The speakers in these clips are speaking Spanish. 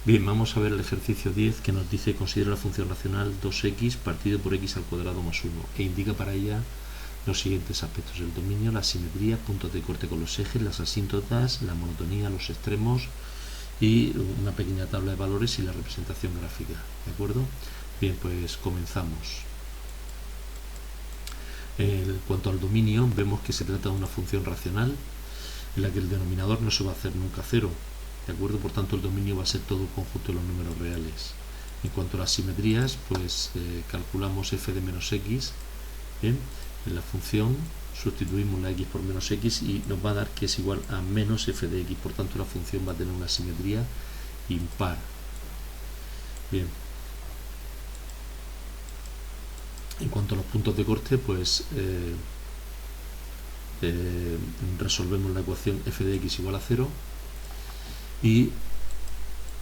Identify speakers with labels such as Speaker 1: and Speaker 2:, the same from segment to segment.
Speaker 1: Bien, vamos a ver el ejercicio 10 que nos dice considera la función racional 2x partido por x al cuadrado más 1 e indica para ella los siguientes aspectos: el dominio, la simetría, puntos de corte con los ejes, las asíntotas, la monotonía, los extremos y una pequeña tabla de valores y la representación gráfica. ¿De acuerdo? Bien, pues comenzamos. En cuanto al dominio, vemos que se trata de una función racional en la que el denominador no se va a hacer nunca cero. ¿De acuerdo? Por tanto, el dominio va a ser todo el conjunto de los números reales. En cuanto a las simetrías, pues calculamos f de menos x. ¿Bien? En la función sustituimos la x por menos x y nos va a dar que es igual a menos f de x. Por tanto, la función va a tener una simetría impar. Bien. En cuanto a los puntos de corte, pues resolvemos la ecuación f de x igual a 0 y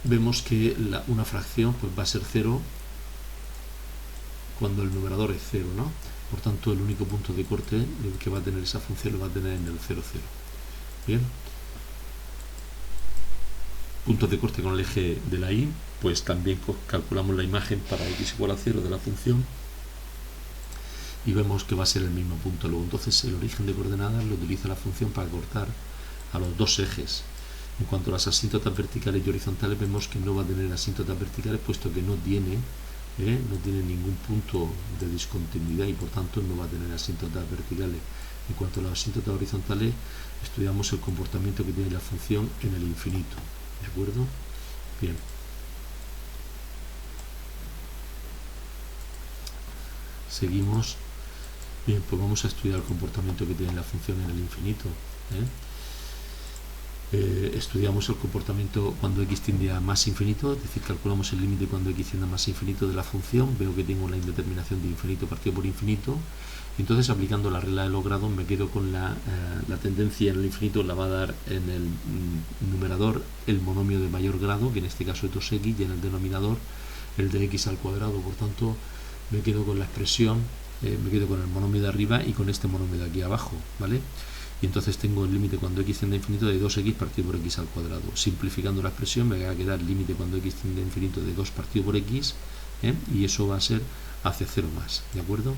Speaker 1: vemos que una fracción pues va a ser 0 cuando el numerador es 0, ¿no? Por tanto, el único punto de corte que va a tener esa función lo va a tener en el 0, 0. Bien. Puntos de corte con el eje de la y, pues también calculamos la imagen para x igual a 0 de la función y vemos que va a ser el mismo punto. Luego, entonces, el origen de coordenadas lo utiliza la función para cortar a los dos ejes. En cuanto a las asíntotas verticales y horizontales, vemos que no va a tener asíntotas verticales puesto que no tiene ningún punto de discontinuidad y por tanto no va a tener asíntotas verticales. En cuanto a las asíntotas horizontales, estudiamos el comportamiento que tiene la función en el infinito. ¿De acuerdo? Bien. Seguimos. Bien, pues vamos a estudiar el comportamiento que tiene la función en el infinito. Estudiamos el comportamiento cuando x tiende a más infinito, es decir, calculamos el límite cuando x tiende a más infinito de la función. Veo que tengo la indeterminación de infinito partido por infinito. Entonces, aplicando la regla de los grados, me quedo con la tendencia en el infinito, la va a dar en el numerador el monomio de mayor grado, que en este caso es 2x, y en el denominador el de x al cuadrado. Por tanto, me quedo con la expresión, me quedo con el monomio de arriba y con este monomio de aquí abajo, ¿vale? Y entonces tengo el límite cuando x tiende a infinito de 2x partido por x al cuadrado. Simplificando la expresión me va a quedar el límite cuando x tiende a infinito de 2 partido por x, y eso va a ser hacia 0 más, ¿de acuerdo?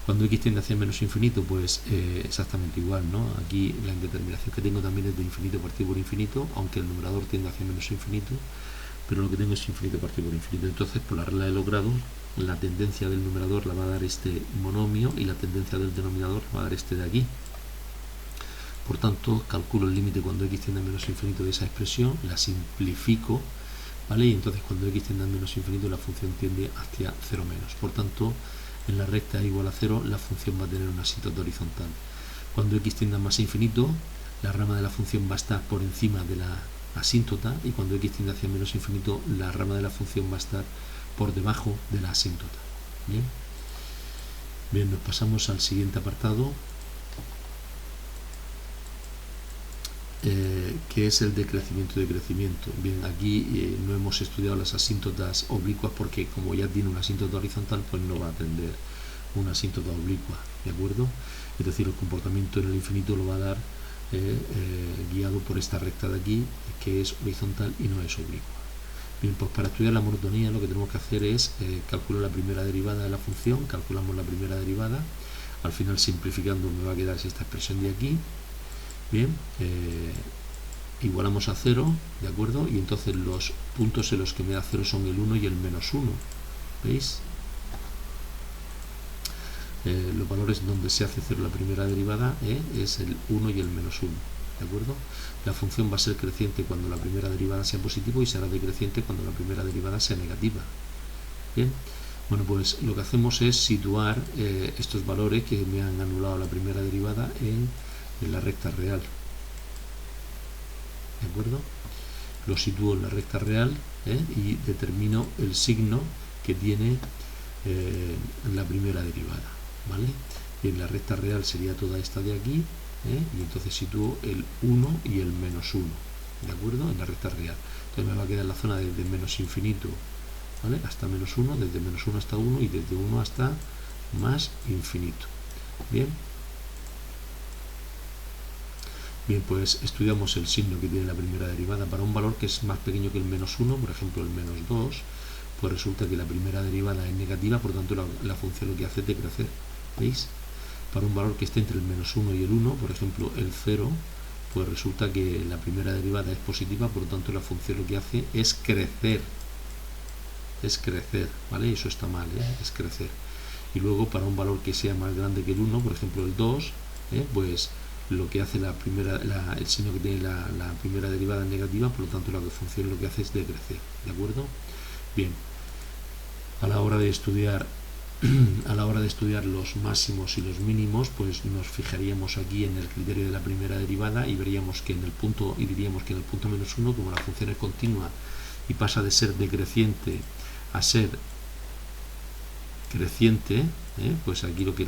Speaker 1: Cuando x tiende hacia menos infinito, pues exactamente igual, ¿no? Aquí la indeterminación que tengo también es de infinito partido por infinito, aunque el numerador tiende hacia menos infinito, pero lo que tengo es infinito partido por infinito. Entonces, por la regla de los grados, la tendencia del numerador la va a dar este monomio y la tendencia del denominador va a dar este de aquí. Por tanto, calculo el límite cuando x tiende a menos infinito de esa expresión, la simplifico, ¿vale? Y entonces cuando x tiende a menos infinito la función tiende hacia 0 menos. Por tanto, en la recta igual a 0 la función va a tener una asíntota horizontal. Cuando x tiende a más infinito, la rama de la función va a estar por encima de la asíntota, y cuando x tiende hacia menos infinito, la rama de la función va a estar por debajo de la asíntota. Bien, bien, nos pasamos al siguiente apartado, que es el de crecimiento y decrecimiento. Bien, aquí no hemos estudiado las asíntotas oblicuas porque como ya tiene una asíntota horizontal, pues no va a tener una asíntota oblicua, ¿de acuerdo? Es decir, el comportamiento en el infinito lo va a dar guiado por esta recta de aquí, que es horizontal y no es oblicua. Bien, pues para estudiar la monotonía lo que tenemos que hacer es calcular la primera derivada de la función. Calculamos la primera derivada, al final simplificando me va a quedar esta expresión de aquí. Bien, igualamos a 0, ¿de acuerdo? Y entonces los puntos en los que me da 0 son el 1 y el menos 1, ¿veis? Los valores donde se hace 0 la primera derivada es el 1 y el menos 1, ¿de acuerdo? La función va a ser creciente cuando la primera derivada sea positiva y será decreciente cuando la primera derivada sea negativa. Bien, bueno, pues lo que hacemos es situar estos valores que me han anulado la primera derivada en la recta real, ¿de acuerdo? Lo sitúo en la recta real y determino el signo que tiene la primera derivada, ¿vale? Y en la recta real sería toda esta de aquí, y entonces sitúo el 1 y el menos 1, ¿de acuerdo? En la recta real. Entonces me va a quedar la zona desde menos infinito, ¿vale? Hasta menos 1, desde menos 1 hasta 1 y desde 1 hasta más infinito. Bien. Bien, pues estudiamos el signo que tiene la primera derivada para un valor que es más pequeño que el -1, por ejemplo el -2, pues resulta que la primera derivada es negativa, por tanto la función lo que hace es decrecer, ¿veis? Para un valor que esté entre el -1 y el 1, por ejemplo el 0, pues resulta que la primera derivada es positiva, por lo tanto la función lo que hace es crecer, ¿vale? Eso está mal, es crecer. Y luego para un valor que sea más grande que el 1, por ejemplo el 2, pues lo que hace el signo que tiene la primera derivada es negativa, por lo tanto la función lo que hace es decrecer, ¿de acuerdo? Bien, a la hora de estudiar los máximos y los mínimos, pues nos fijaríamos aquí en el criterio de la primera derivada y veríamos que en el punto, y diríamos que en el punto -1, como la función es continua y pasa de ser decreciente a ser creciente, pues aquí lo que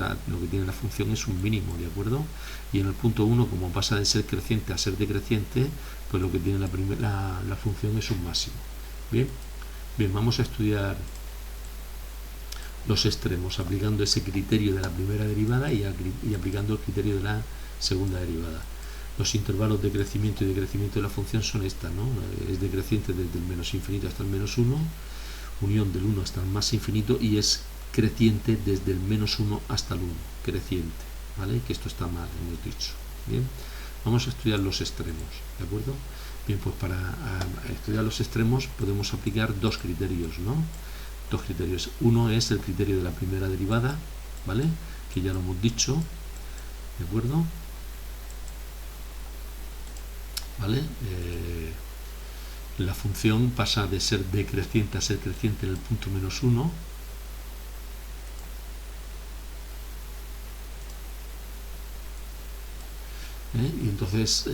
Speaker 1: tiene la función es un mínimo, ¿de acuerdo? Y en el punto 1, como pasa de ser creciente a ser decreciente, pues lo que tiene la función es un máximo. Bien, vamos a estudiar los extremos aplicando ese criterio de la primera derivada y aplicando el criterio de la segunda derivada. Los intervalos de crecimiento y decrecimiento de la función son estas, ¿no? Es decreciente desde el menos infinito hasta el -1, unión del 1 hasta el más infinito, y es creciente desde el -1 hasta el 1, creciente, ¿vale? Que esto está mal, hemos dicho. Bien, vamos a estudiar los extremos, ¿de acuerdo? Bien, pues para estudiar los extremos podemos aplicar dos criterios, ¿no? Dos criterios. Uno es el criterio de la primera derivada, ¿vale? Que ya lo hemos dicho, ¿de acuerdo? ¿Vale? La función pasa de ser decreciente a ser creciente en el punto -1. Y entonces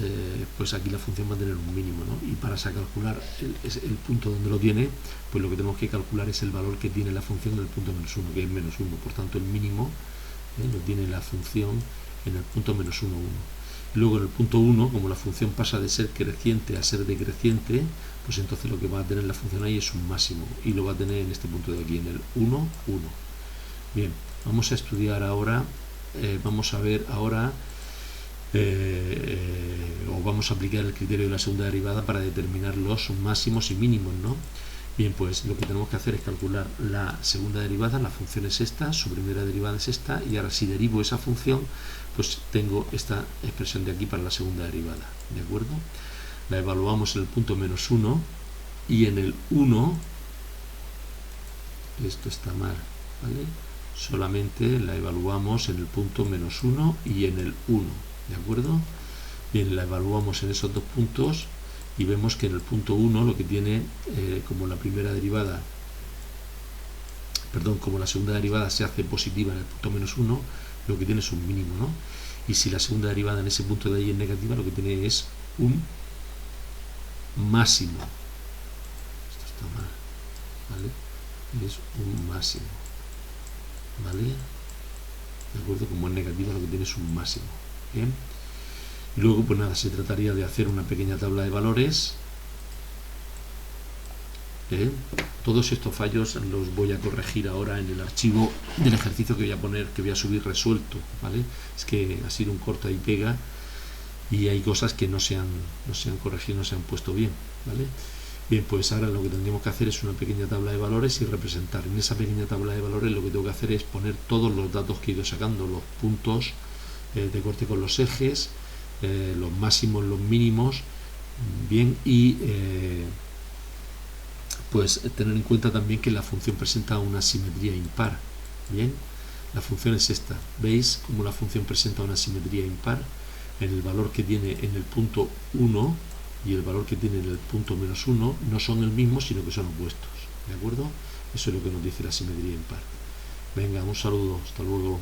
Speaker 1: pues aquí la función va a tener un mínimo, ¿no? Y para calcular el punto donde lo tiene, pues lo que tenemos que calcular es el valor que tiene la función en el punto -1, que es -1. Por tanto el mínimo lo tiene la función en el punto -1, 1. Luego en el punto 1, como la función pasa de ser creciente a ser decreciente, pues entonces lo que va a tener la función ahí es un máximo, y lo va a tener en este punto de aquí, en el 1, 1. Bien, vamos a estudiar ahora, vamos a ver ahora, o vamos a aplicar el criterio de la segunda derivada para determinar los máximos y mínimos, ¿no? Bien, pues lo que tenemos que hacer es calcular la segunda derivada, la función es esta, su primera derivada es esta, y ahora si derivo esa función, pues tengo esta expresión de aquí para la segunda derivada, ¿de acuerdo? La evaluamos en el punto -1, y en el 1, esto está mal, ¿vale? Solamente la evaluamos en el punto -1 y en el 1, ¿de acuerdo? Bien, la evaluamos en esos dos puntos y vemos que en el punto 1 lo que tiene, como la primera derivada, como la segunda derivada se hace positiva en el punto -1, lo que tiene es un mínimo, ¿no? Y si la segunda derivada en ese punto de ahí es negativa, lo que tiene es un máximo. Esto está mal, ¿vale? Es un máximo, ¿vale? ¿De acuerdo? Como es negativa, lo que tiene es un máximo. Bien. Y luego, pues nada, se trataría de hacer una pequeña tabla de valores. Todos estos fallos los voy a corregir ahora en el archivo del ejercicio que voy a poner, que voy a subir resuelto, ¿vale? Es que ha sido un corta y pega y hay cosas que no se han corregido, no se han puesto bien, ¿vale? Bien, pues ahora lo que tendríamos que hacer es una pequeña tabla de valores y representar. En esa pequeña tabla de valores lo que tengo que hacer es poner todos los datos que he ido sacando, los puntos de corte con los ejes, los máximos, los mínimos, bien, y pues tener en cuenta también que la función presenta una simetría impar. Bien, la función es esta. ¿Veis cómo la función presenta una simetría impar? En el valor que tiene en el punto 1 y el valor que tiene en el punto -1 no son el mismo, sino que son opuestos, ¿de acuerdo? Eso es lo que nos dice la simetría impar. Venga, un saludo, hasta luego.